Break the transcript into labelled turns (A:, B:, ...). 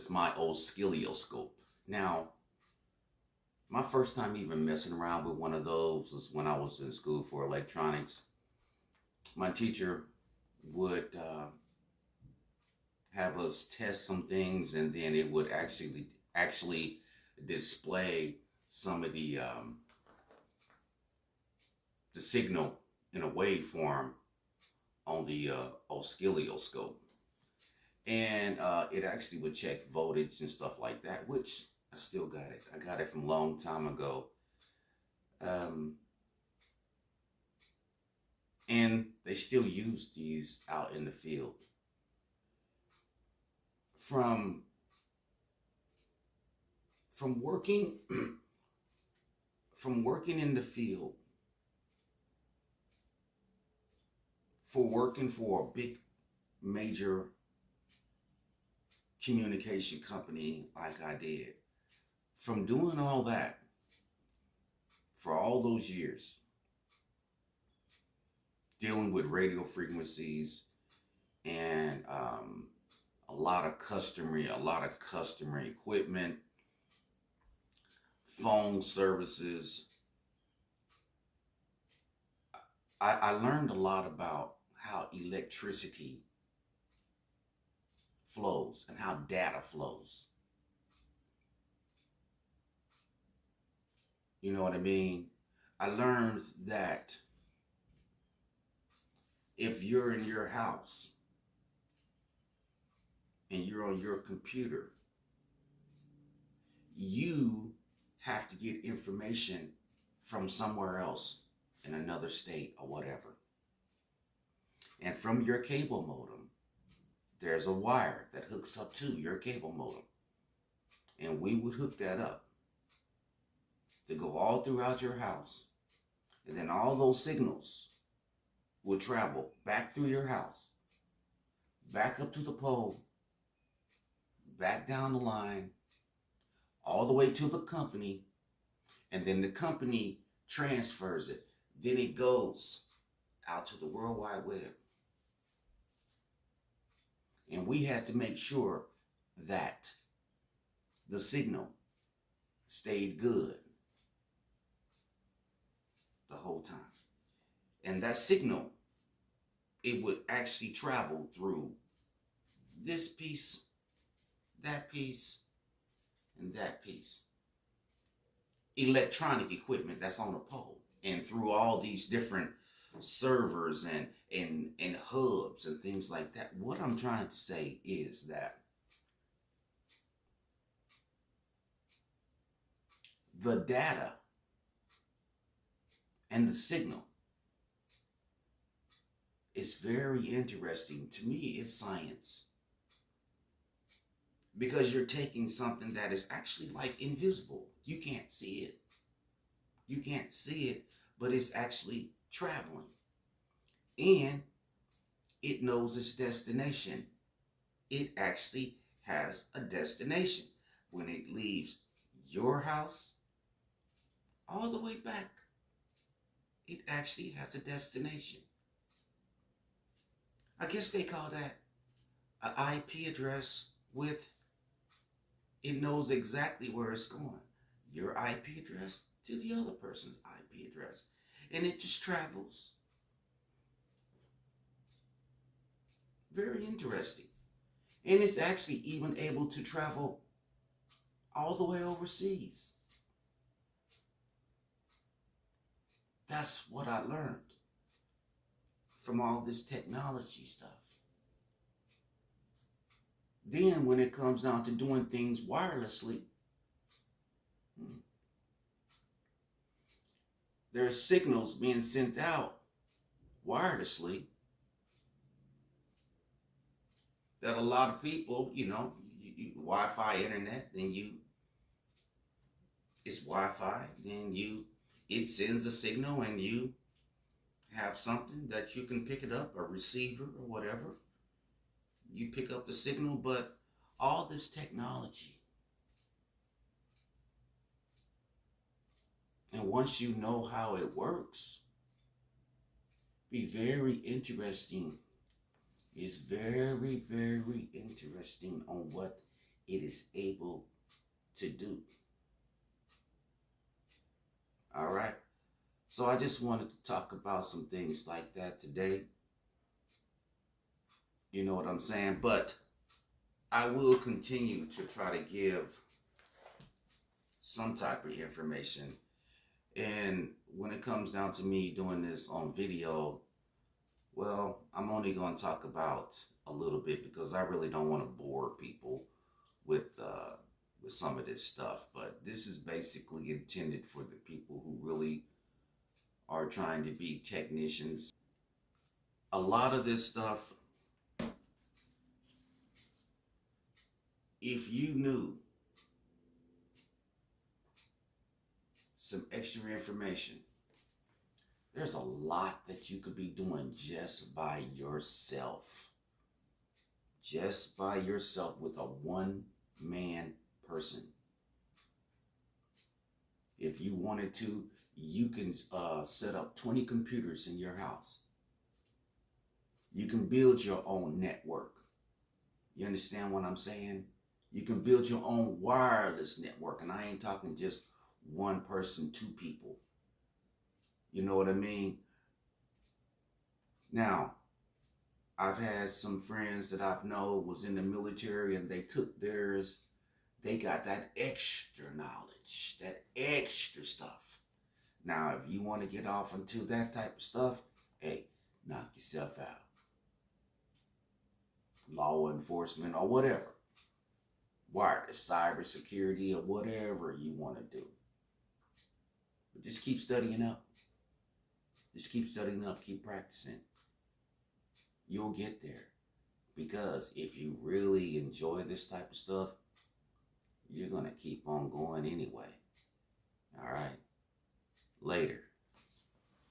A: is my oscilloscope. Now, my first time even messing around with one of those was when I was in school for electronics. My teacher would have us test some things, and then it would actually display some of the signal in a waveform on the oscilloscope, and it actually would check voltage and stuff like that, which I still got it. I got it from a long time ago. Um, and they still use these out in the field. From from working from working in the field, for working for a big major communication company like I did, from doing all that for all those years, dealing with radio frequencies and a lot of customer equipment, phone services. I learned a lot about how electricity flows and how data flows. You know what I mean? I learned that if you're in your house and you're on your computer, you have to get information from somewhere else in another state or whatever. And from your cable modem, there's a wire that hooks up to your cable modem. And we would hook that up to go all throughout your house. And then all those signals would travel back through your house, back up to the pole, back down the line, all the way to the company, and then the company transfers it. Then it goes out to the World Wide Web. And we had to make sure that the signal stayed good the whole time. And that signal, it would actually travel through this piece, that piece, and that piece. Electronic equipment that's on a pole, and through all these different servers and hubs and things like that. What I'm trying to say is that the data and the signal is very interesting. To me, it's science. Because you're taking something that is actually like invisible. You can't see it. You can't see it, but it's actually traveling. And it knows its destination. It actually has a destination. When it leaves your house all the way back, it actually has a destination. I guess they call that an IP address with, it knows exactly where it's going. Your IP address to the other person's IP address. And it just travels. Very interesting. And it's actually even able to travel all the way overseas. That's what I learned from all this technology stuff. Then when it comes down to doing things wirelessly, there's signals being sent out wirelessly that a lot of people, Wi-Fi internet, then it's Wi-Fi, then it sends a signal and you have something that you can pick it up, a receiver or whatever. You pick up the signal, but all this technology, and once you know how it works, be very interesting. It's very, very interesting on what it is able to do. All right. So I just wanted to talk about some things like that today. You know what I'm saying? But I will continue to try to give some type of information. And when it comes down to me doing this on video, well, I'm only going to talk about a little bit because I really don't want to bore people with some of this stuff. But this is basically intended for the people who really are trying to be technicians. A lot of this stuff, if you knew some extra information, there's a lot that you could be doing just by yourself. Just by yourself with a one-man person. If you wanted to, you can set up 20 computers in your house. You can build your own network. You understand what I'm saying? You can build your own wireless network. And I ain't talking just one person, two people. You know what I mean? Now, I've had some friends that I've known was in the military and they took theirs. They got that extra knowledge, that extra stuff. Now, if you want to get off into that type of stuff, hey, knock yourself out. Law enforcement or whatever. Wireless, cyber security or whatever you want to do. But just keep studying up. Just keep studying up, keep practicing. You'll get there. Because if you really enjoy this type of stuff, you're going to keep on going anyway. All right. Later.